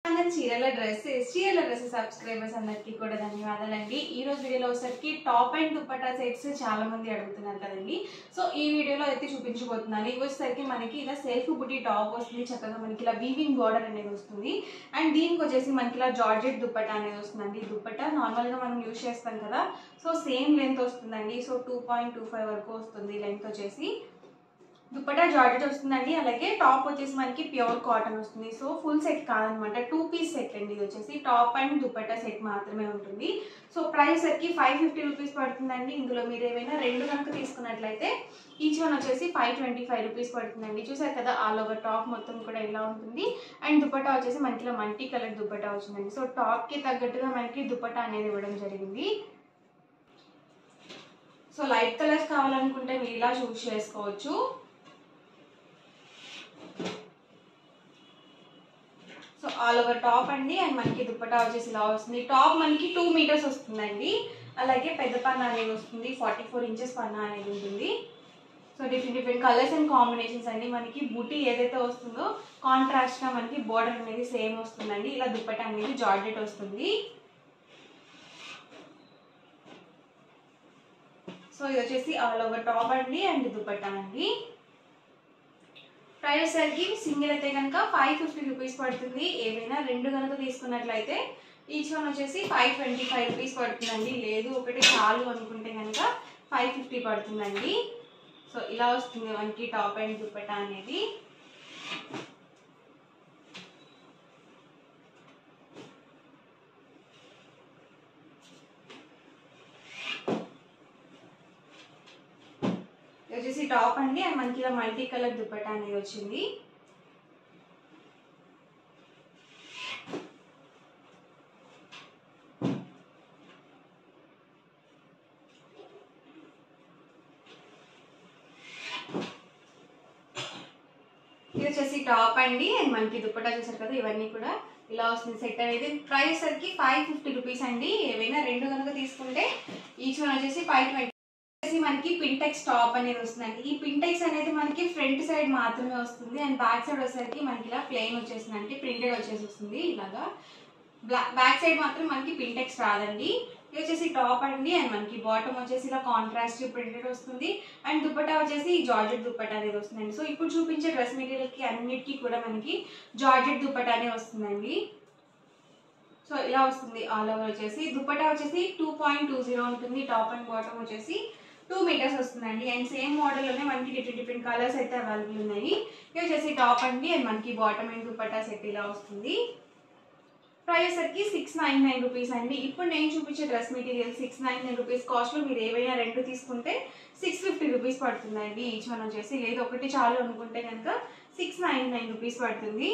చీరల dress subscribers అందరికీ కూడా ధన్యవాదాలండి. ఈ రోజు వీడియోలో వచ్చేసరికి టాప్ అండ్ దుపట్టా సెట్స్ చాలా మంది అడుగుతున్నారు కదండి. సో ఈ వీడియోలో అయితే చూపించబోతున్నాను. ఇవి వచ్చేసరికి మనకి ఇలా సెల్ఫ్ బుటీ టాప్ వస్తుంది. చక్కగా మనకి ఇలా వీవింగ్ బార్డర్ అనేది వస్తుంది. అండ్ దీనికి వచ్చేసి మనకి ఇలా జార్జెట్ దుపట్టా అనేది వస్తుందండి. దుపట్టా నార్మల్ గా మనం యూజ్ చేస్తాం కదా, సో సేమ్ లెంత్ వస్తుందండి. సో 2.25 వరకు వస్తుంది లెంత్ వచ్చేసి. దుపట్టా జార్జెట్ వస్తుందండి. అలాగే టాప్ వచ్చేసి మనకి ప్యూర్ కాటన్ వస్తుంది. సో ఫుల్ సెట్ కాదనమాట, 2 పీస్ సెట్ అండి. ఇది వచ్చేసి టాప్ అండ్ దుపట్టా సెట్ మాత్రమే ఉంటుంది. సో ప్రైస్ వచ్చి 550 రూపీస్ పడుతుందండి. ఇందులో మీరు ఏమైనా రెండు కనుక తీసుకున్నట్లయితే ఈచ్ వన్ వచ్చేసి 525 రూపీస్ పడుతుందండి. చూసారు కదా, ఆల్ ఓవర్ టాప్ మొత్తం కూడా ఇలా ఉంటుంది. అండ్ దుపట్టా వచ్చేసి మనకి మల్టీ కలర్ దుపట్టా వచ్చిందండి. సో టాప్ కి తగ్గట్టుగా మనకి దుపట్టా అనేది ఇవ్వడం జరిగింది. సో లైట్ కలర్స్ కావాలనుకుంటే మీరు ఇలా చూస్ చేసుకోవచ్చు. సో ఆల్ ఓవర్ టాప్ అండి. అండ్ మనకి దుపట్టా వచ్చేసి ఇలా వస్తుంది. టాప్ మనకి 2 మీటర్స్ వస్తుందండి. అలాగే పెద్ద పన్నా అనేది వస్తుంది, 44 ఇంచెస్ పన్నా అనేది ఉంటుంది. So different colours and combinations అండి. మనకి బూటీ ఏదైతే వస్తుందో కాంట్రాస్ట్ గా మనకి బోర్డర్ అనేది సేమ్ వస్తుందండి. ఇలా దుపట్టా అనేది జార్జెట్ వస్తుంది. సో ఇది వచ్చేసి ఆల్ ఓవర్ టాప్ అండి అండ్ దుపట్టా అండి. ప్రైస్ సరికి సింగిల్ అయితే కనుక 550 రూపీస్ పడుతుంది. ఏవైనా రెండు కనుక తీసుకున్నట్లయితే ఈచ్ వన్ వచ్చేసి 525 రూపీస్ పడుతుందండి. లేదు ఒకటి చాలు అనుకుంటే కనుక 550 పడుతుందండి. సో ఇలా వస్తుంది మనకి టాప్ అండ్ దుపట్టా అనేది. వచ్చేసి టాప్ అండి. అండ్ మనకి ఇలా మల్టీ కలర్ దుపట్టా అనేది వచ్చింది. ఇది వచ్చేసి టాప్ అండి. అండ్ మనకి దుపట్టా చూసారు కదా, ఇవన్నీ కూడా ఇలా వస్తుంది సెట్ అనేది. ప్రైస్ సరికి 550 రూపీస్ అండి. ఏవైనా రెండు కనుక తీసుకుంటే ఈచ్ వన్ వచ్చేసి 520. మనకి పింటెక్స్ టాప్ అనేది వస్తుందండి. ఈ పింటెక్స్ అనేది మనకి ఫ్రంట్ సైడ్ మాత్రమే వస్తుంది. అండ్ బ్యాక్ సైడ్ వచ్చేసరికి మనకి ఇలా ప్లెయిన్ వచ్చేసిందండి, ప్రింటెడ్ వచ్చేసి వస్తుంది. ఇలాగా బ్యాక్ సైడ్ మాత్రం మనకి పింటెక్స్ రాదండి. ఇది వచ్చేసి టాప్ అండి. అండ్ మనకి బాటమ్ వచ్చేసి ఇలా కాంట్రాస్ట్ ప్రింటెడ్ వస్తుంది. అండ్ దుపట్టా వచ్చేసి జార్జెట్ దుపట్టా అనేది వస్తుందండి. సో ఇప్పుడు చూపించే డ్రెస్ మెటీరియల్ కి అన్నిటికీ కూడా మనకి జార్జెట్ దుపట్టా అనే వస్తుందండి. సో ఇలా వస్తుంది ఆల్ ఓవర్ వచ్చేసి. దుపట్టా వచ్చేసి 2.20 ఉంటుంది. టాప్ అండ్ బాటమ్ వచ్చేసి 2 మీటర్స్ వస్తుందండి. అండ్ సేమ్ మోడల్ లోనే మనకి డిఫరెంట్ కలర్స్ అయితే అవైలబుల్ ఉన్నాయి. ఇది వచ్చేసి టాప్ అండి. అండ్ మనకి బాటమ్ అండ్ దుపట్టా సెట్ ఇలా వస్తుంది. ప్రైస్ సరికి 699 రూపీస్ అండి. ఇప్పుడు నేను చూపించే డ్రెస్ మెటీరియల్ 699 రూపీస్ కాస్ట్ లో మీరు ఏవైనా రెండు తీసుకుంటే 650 రూపీస్ పడుతుందండి ఈచ్ వన్ వచ్చేసి. లేదు ఒకటి చాలు అనుకుంటే కనుక 699 రూపీస్ పడుతుంది.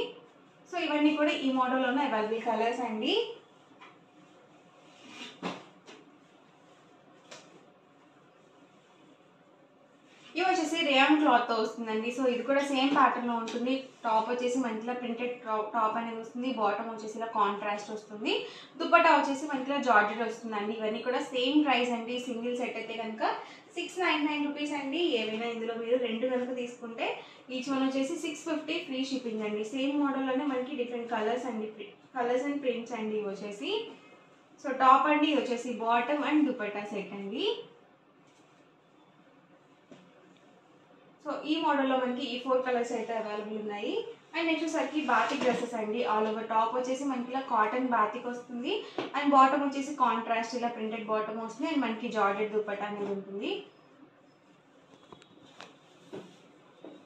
సో ఇవన్నీ కూడా ఈ మోడల్లోనే అవైలబుల్ కలర్స్ అండి. ఇవి వచ్చేసి రేయాన్ క్లాత్ తో వస్తుందండి. సో ఇది కూడా సేమ్ ప్యాటర్న్ లో ఉంటుంది. టాప్ వచ్చేసి మనకి ప్రింటెడ్ టాప్ అనేది వస్తుంది. బాటమ్ వచ్చేసి ఇలా కాంట్రాస్ట్ వస్తుంది. దుపట్టా వచ్చేసి మనకి జార్జెట్ వస్తుందండి. ఇవన్నీ కూడా సేమ్ ప్రైస్ అండి. సింగిల్ సెట్ అయితే కనుక 699 రూపీస్ అండి. ఏవైనా ఇందులో మీరు రెండు కనుక తీసుకుంటే ఈచ్ వన్ వచ్చేసి 650 ఫ్రీ షిప్పింగ్ అండి. సేమ్ మోడల్ లోనే మనకి డిఫరెంట్ కలర్స్ అండి, కలర్స్ అండ్ ప్రింట్స్ అండి ఇవి వచ్చేసి. సో టాప్ అండి, ఇది వచ్చేసి బాటమ్ అండ్ దుపట్టా సెట్ అండి. సో ఈ మోడల్లో మనకి ఈ 4 కలర్స్ అయితే అవైలబుల్ ఉన్నాయి. అండ్ నెక్స్ట్ వచ్చేసరికి బాతిక్ డ్రెస్సెస్ అండి. ఆల్ ఓవర్ టాప్ వచ్చేసి మనకి ఇలా కాటన్ బాతిక్ వస్తుంది. అండ్ బాటమ్ వచ్చేసి కాంట్రాస్ట్ ఇలా ప్రింటెడ్ బాటమ్ వస్తుంది. అండ్ మనకి జార్జెట్ దుపట్టా అనేది ఉంటుంది.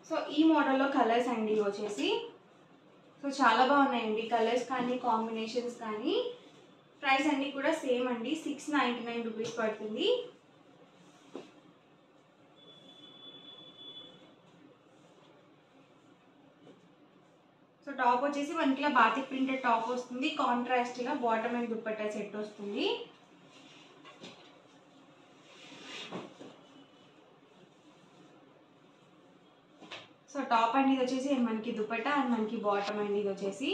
సో ఈ మోడల్లో కలర్స్ అండి వచ్చేసి. సో చాలా బాగున్నాయండి కలర్స్ కానీ కాంబినేషన్స్ కానీ. ప్రైస్ అన్ని కూడా సేమ్ అండి, 699 రూపీస్ పడుతుంది. సో టాప్ వచ్చేసి మనకి ఇలా బాతిక్ ప్రింటెడ్ టాప్ వస్తుంది. కాంట్రాస్ట్ ఇలా బాటమ్ అండ్ దుపట్టా సెట్ వస్తుంది. సో టాప్ అండ్ ఇది వచ్చేసి మనకి దుపట్టా అండ్ మనకి బాటమ్ అండ్ ఇది వచ్చేసి.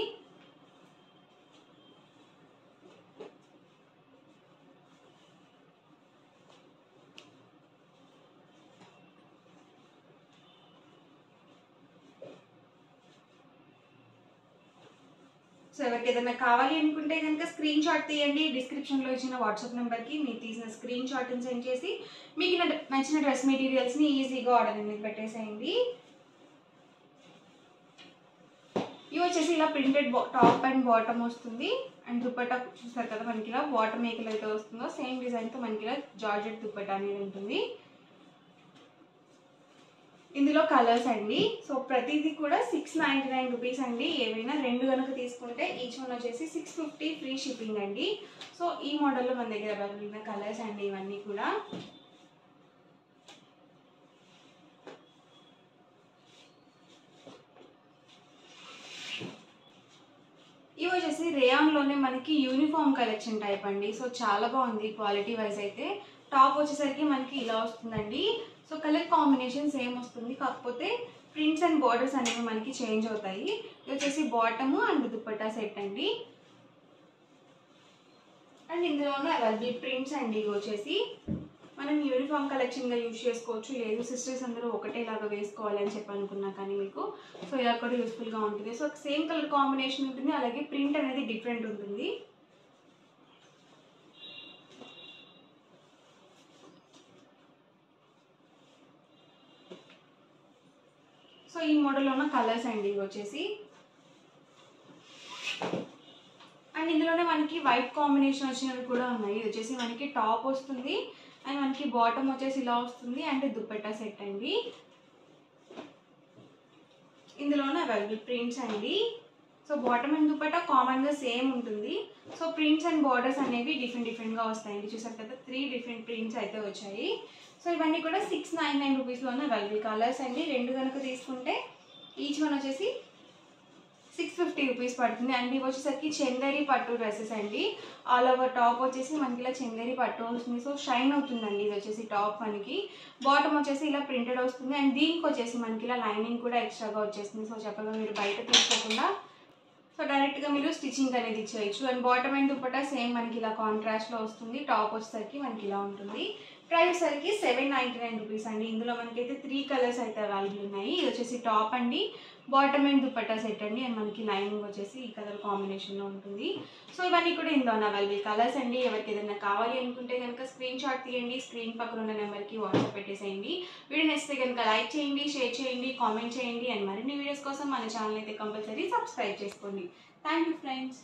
సో ఎవరికి ఏదైనా కావాలి అనుకుంటే కనుక స్క్రీన్ షాట్ తీయండి, డిస్క్రిప్షన్లో ఇచ్చిన వాట్సాప్ నెంబర్కి మీరు తీసిన స్క్రీన్ షాట్ని సెండ్ చేసి మీకు నచ్చిన డ్రెస్ మెటీరియల్స్ని ఈజీగా ఆర్డర్ అనేది పెట్టేసేయండి. ఇవి వచ్చేసి ఇలా ప్రింటెడ్ టాప్ అండ్ బాటమ్ వస్తుంది. అండ్ దుపట్టా చూస్తారు కదా మనకి ఇలా వాటర్ మేకల్ అయితే వస్తుందో సేమ్ డిజైన్తో మనకి ఇలా జార్జెట్ దుపట్టా అనేది ఉంటుంది. ఇందులో కలర్స్ అండి. సో ప్రతిదీ కూడా 699 రూపీస్ అండి. ఏవైనా 2 కనుక తీసుకుంటే ఈచ్ వన్ వచ్చేసి 650 ఫ్రీ షిప్పింగ్ అండి. సో ఈ మోడల్లో మన దగ్గర అవైలబుల్ ఉన్న కలర్స్ అండి ఇవన్నీ కూడా. ఇవి వచ్చేసి రేయాన్లోనే మనకి యూనిఫామ్ కలెక్షన్ టైప్ అండి. సో చాలా బాగుంది క్వాలిటీ వైజ్ అయితే. టాప్ వచ్చేసరికి మనకి ఇలా వస్తుందండి. సో కలర్ కాంబినేషన్ సేమ్ వస్తుంది, కాకపోతే ప్రింట్స్ అండ్ బార్డర్స్ అనేవి మనకి చేంజ్ అవుతాయి. ఇది వచ్చేసి బాటమ్ అండ్ దుపట్టా సెట్ అండి. అండ్ ఇందులోనే అవైలబుల్ ప్రింట్స్ అండి. ఇవి వచ్చేసి మనం యూనిఫామ్ కలెక్షన్గా యూజ్ చేసుకోవచ్చు, లేదు సిస్టర్స్ అందరూ ఒకటేలాగా వేసుకోవాలి అని చెప్పి అనుకున్నా కానీ మీకు సో ఇలా కూడా యూస్ఫుల్గా ఉంటుంది. సో సేమ్ కలర్ కాంబినేషన్ ఉంటుంది, అలాగే ప్రింట్ అనేది డిఫరెంట్ ఉంటుంది. సో ఈ మోడల్లో ఉన్న కలర్స్ అండి ఇవి వచ్చేసి. అండ్ ఇందులోనే మనకి వైట్ కాంబినేషన్ వచ్చినవి కూడా ఉన్నాయి. ఇది వచ్చేసి మనకి టాప్ వస్తుంది అండ్ మనకి బాటమ్ వచ్చేసి ఇలా వస్తుంది అండ్ దుపట్టా సెట్ అండి. ఇందులోనే అవైలబుల్ ప్రింట్స్ అండి. సో బాటమ్ అండ్ దుపట్టా కామన్గా సేమ్ ఉంటుంది. సో ప్రింట్స్ అండ్ బార్డర్స్ అనేవి డిఫరెంట్గా వస్తాయండి. చూసారు కదా 3 డిఫరెంట్ ప్రింట్స్ అయితే వచ్చాయి. సో ఇవన్నీ కూడా 699 రూపీస్లోనే అవైలబుల్ కలర్స్ అండి. 2 కనుక తీసుకుంటే ఈచ్ వన్ వచ్చేసి 650 రూపీస్ పడుతుంది. అండ్ ఇవి వచ్చేసరికి చందేరి పట్టు డ్రెస్సెస్ అండి. ఆల్ ఓవర్ టాప్ వచ్చేసి మనకి ఇలా చందేరి పట్టు వస్తుంది. సో షైన్ అవుతుందండి. ఇది వచ్చేసి టాప్ మనకి. బాటమ్ వచ్చేసి ఇలా ప్రింటెడ్ వస్తుంది అండ్ దీనికి వచ్చేసి మనకి ఇలా లైనింగ్ కూడా ఎక్స్ట్రాగా వచ్చేస్తుంది. సో చక్కగా మీరు బయట తీసుకోకుండా సో డైరెక్ట్గా మీరు స్టిచ్చింగ్ అనేది ఇచ్చేయచ్చు. And bottom and dupatta same మనకి ఇలా కాంట్రాస్ట్లో వస్తుంది. టాప్ వచ్చేసరికి మనకి ఇలా ఉంటుంది. ప్రైస్ సరికి 799 రూపీస్ అండి. ఇందులో మనకైతే 3 కలర్స్ అయితే అవైలబుల్ ఉన్నాయి. ఇది వచ్చేసి టాప్ అండి, బాటమ్ అండ్ దుపట్టా సెట్ అండి. అండ్ మనకి లైనింగ్ వచ్చేసి ఈ కలర్ కాంబినేషన్లో ఉంటుంది. సో ఇవన్నీ కూడా ఇందులో అవైలబుల్ కలర్స్ అండి. ఎవరికి ఏదైనా కావాలి అనుకుంటే కనుక స్క్రీన్ షాట్ తీయండి, స్క్రీన్ పక్కన ఉన్న నెంబర్కి వాట్సాప్ పెట్టేసేయండి. వీడియో నచ్చితే కనుక లైక్ చేయండి, షేర్ చేయండి, కామెంట్ చేయండి. అండ్ మరిన్ని వీడియోస్ కోసం మన ఛానల్ అయితే కంపల్సరీ సబ్స్క్రైబ్ చేసుకోండి. Thank you friends.